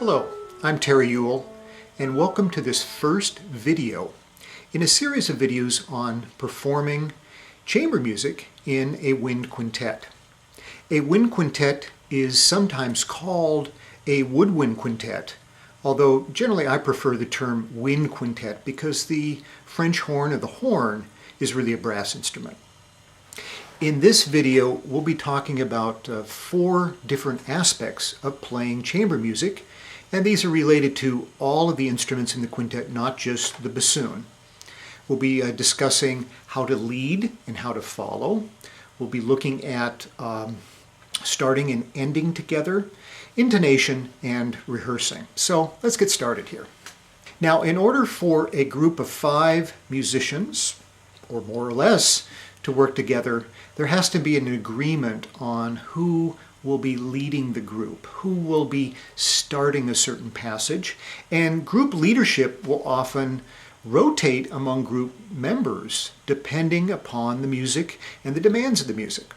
Hello, I'm Terry Ewell, and welcome to this first video in a series of videos on performing chamber music in a wind quintet. A wind quintet is sometimes called a woodwind quintet, although generally I prefer the term wind quintet because the French horn or the horn is really a brass instrument. In this video, we'll be talking about 4 different aspects of playing chamber music, and these are related to all of the instruments in the quintet, not just the bassoon. We'll be discussing how to lead and how to follow. We'll be looking at starting and ending together, intonation, and rehearsing. So let's get started here. Now, in order for a group of 5 musicians, or more or less, to work together, there has to be an agreement on who will be leading the group, who will be starting a certain passage, and group leadership will often rotate among group members depending upon the music and the demands of the music.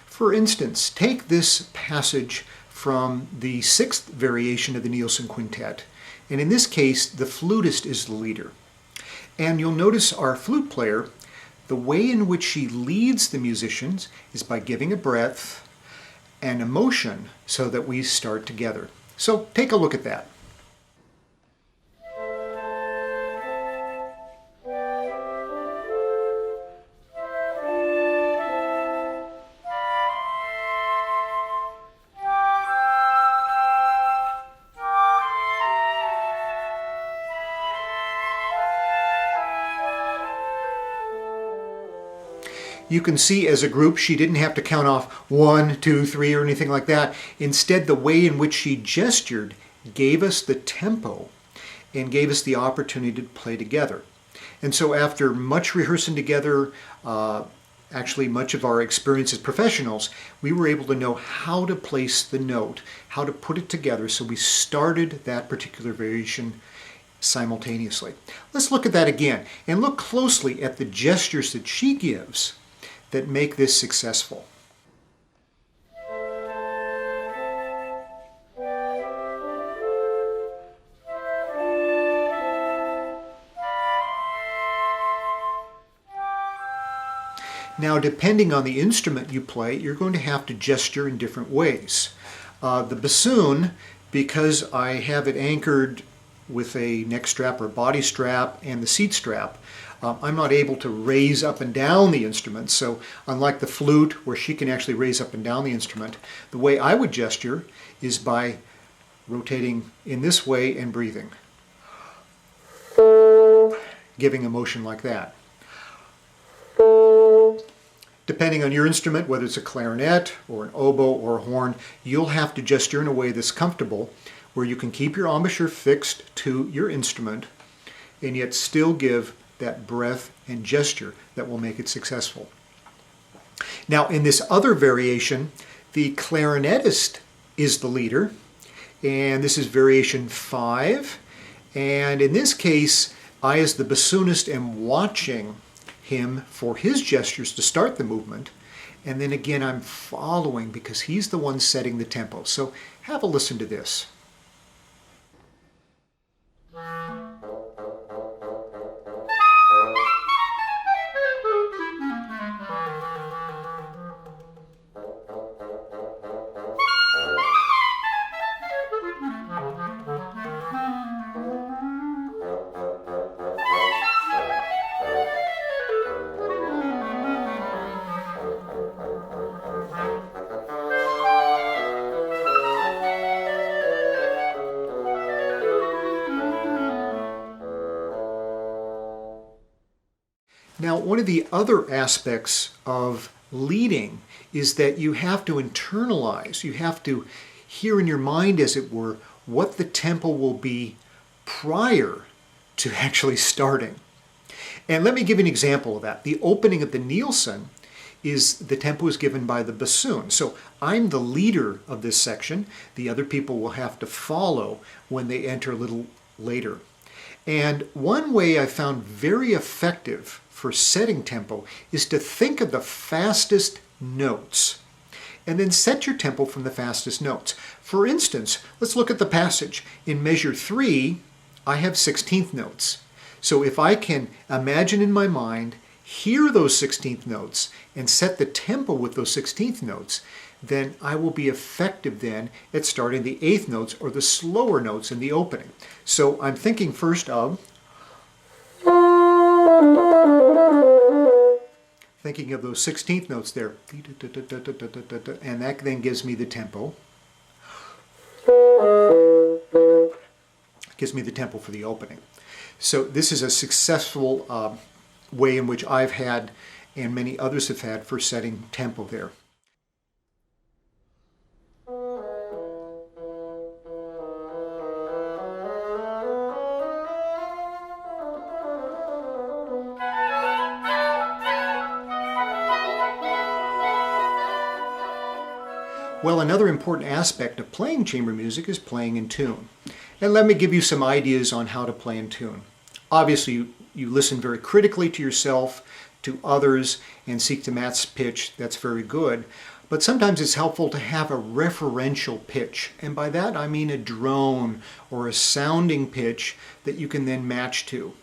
For instance, take this passage from the 6th variation of the Nielsen Quintet, and in this case the flutist is the leader. And you'll notice our flute player, the way in which she leads the musicians is by giving a breath and emotion so that we start together. So take a look at that. You can see as a group she didn't have to count off 1, 2, 3 or anything like that. Instead, the way in which she gestured gave us the tempo and gave us the opportunity to play together. And so after much rehearsing together, actually much of our experience as professionals, we were able to know how to place the note, how to put it together, so we started that particular variation simultaneously. Let's look at that again and look closely at the gestures that she gives that make this successful. Now, depending on the instrument you play, you're going to have to gesture in different ways. The bassoon, because I have it anchored with a neck strap or body strap and the seat strap, I'm not able to raise up and down the instrument. So unlike the flute, where she can actually raise up and down the instrument, the way I would gesture is by rotating in this way and breathing, giving a motion like that. Depending on your instrument, whether it's a clarinet or an oboe or a horn, you'll have to gesture in a way that's comfortable, where you can keep your embouchure fixed to your instrument and yet still give that breath and gesture that will make it successful. Now, in this other variation, the clarinetist is the leader, and this is variation 5. And in this case, I, as the bassoonist, am watching him for his gestures to start the movement, and then again I'm following because he's the one setting the tempo. So have a listen to this. Now, one of the other aspects of leading is that you have to internalize, you have to hear in your mind, as it were, what the tempo will be prior to actually starting. And let me give you an example of that. The opening of the Nielsen is the tempo is given by the bassoon. So I'm the leader of this section. The other people will have to follow when they enter a little later. And one way I found very effective for setting tempo is to think of the fastest notes and then set your tempo from the fastest notes. For instance, let's look at the passage. In measure 3, I have 16th notes. So if I can imagine in my mind, hear those 16th notes, and set the tempo with those 16th notes, then I will be effective then at starting the 8th notes or the slower notes in the opening. So I'm thinking first of those 16th notes there, and that then gives me the tempo. Gives me the tempo for the opening. So this is a successful way in which I've had and many others have had for setting tempo there. Well, another important aspect of playing chamber music is playing in tune. And let me give you some ideas on how to play in tune. Obviously, you listen very critically to yourself, to others, and seek to match pitch. That's very good. But sometimes it's helpful to have a referential pitch. And by that, I mean a drone or a sounding pitch that you can then match to.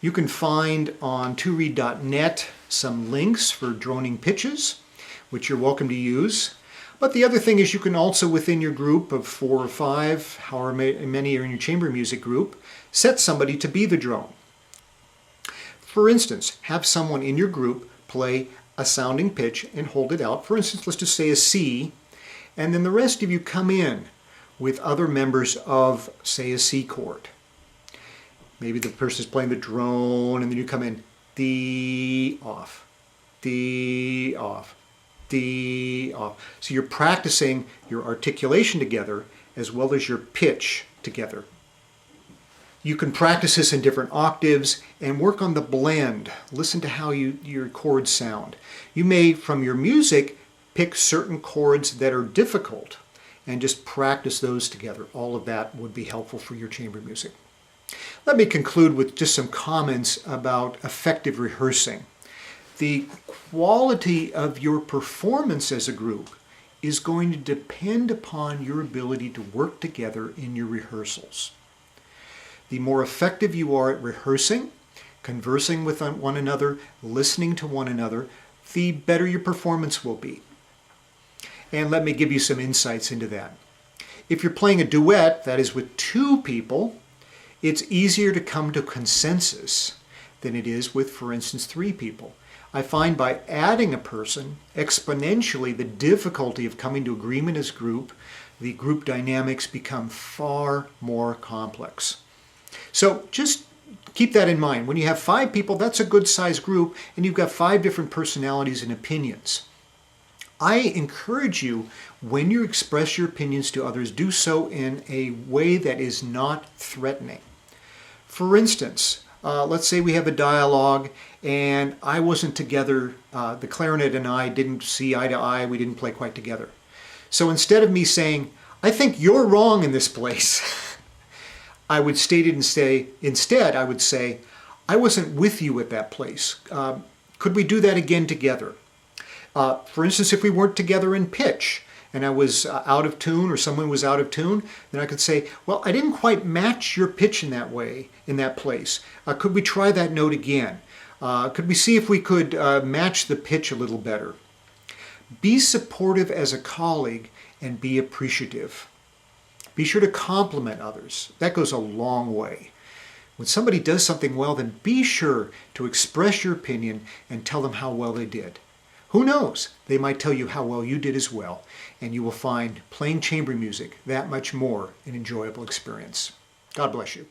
You can find on tworeed.net some links for droning pitches, which you're welcome to use. But the other thing is you can also, within your group of 4 or 5, however many are in your chamber music group, set somebody to be the drone. For instance, have someone in your group play a sounding pitch and hold it out. For instance, let's just say a C, and then the rest of you come in with other members of, say, a C chord. Maybe the person is playing the drone, and then you come in D off, D off, D off. So you're practicing your articulation together as well as your pitch together. You can practice this in different octaves and work on the blend. Listen to how your chords sound. You may, from your music, pick certain chords that are difficult and just practice those together. All of that would be helpful for your chamber music. Let me conclude with just some comments about effective rehearsing. The quality of your performance as a group is going to depend upon your ability to work together in your rehearsals. The more effective you are at rehearsing, conversing with one another, listening to one another, the better your performance will be. And let me give you some insights into that. If you're playing a duet, that is with 2 people, it's easier to come to consensus than it is with, for instance, 3 people. I find by adding a person, exponentially the difficulty of coming to agreement as group, the group dynamics become far more complex. So just keep that in mind. When you have 5 people, that's a good sized group, and you've got 5 different personalities and opinions. I encourage you, when you express your opinions to others, do so in a way that is not threatening. For instance, let's say we have a dialogue and I wasn't together, the clarinet and I didn't see eye to eye, we didn't play quite together. So instead of me saying, I think you're wrong in this place, I would state it and say, instead I would say, I wasn't with you at that place. Could we do that again together? For instance, if we weren't together in pitch and I was out of tune or someone was out of tune, then I could say, well, I didn't quite match your pitch in that way, in that place. Could we try that note again? Could we see if we could match the pitch a little better? Be supportive as a colleague and be appreciative. Be sure to compliment others. That goes a long way. When somebody does something well, then be sure to express your opinion and tell them how well they did. Who knows? They might tell you how well you did as well, and you will find playing chamber music that much more an enjoyable experience. God bless you.